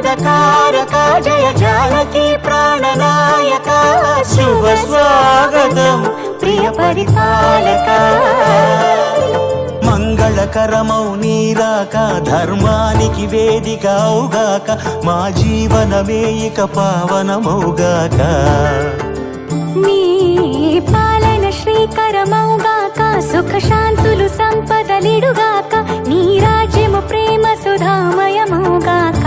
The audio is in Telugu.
कारक जय जानकी प्राणनायक शुभ स्वागतं प्रिय परिपालक మంగళకరమౌ నీరాక ధర్మానికి వేదిక అవుగాక మా జీవనమే ఇక పావనమౌగాక నీ పాలన శ్రీకరమౌగాక సుఖ శాంతులు సంపదలిడుగాక నీ రాజ్యము ప్రేమ సుధామయమౌగాక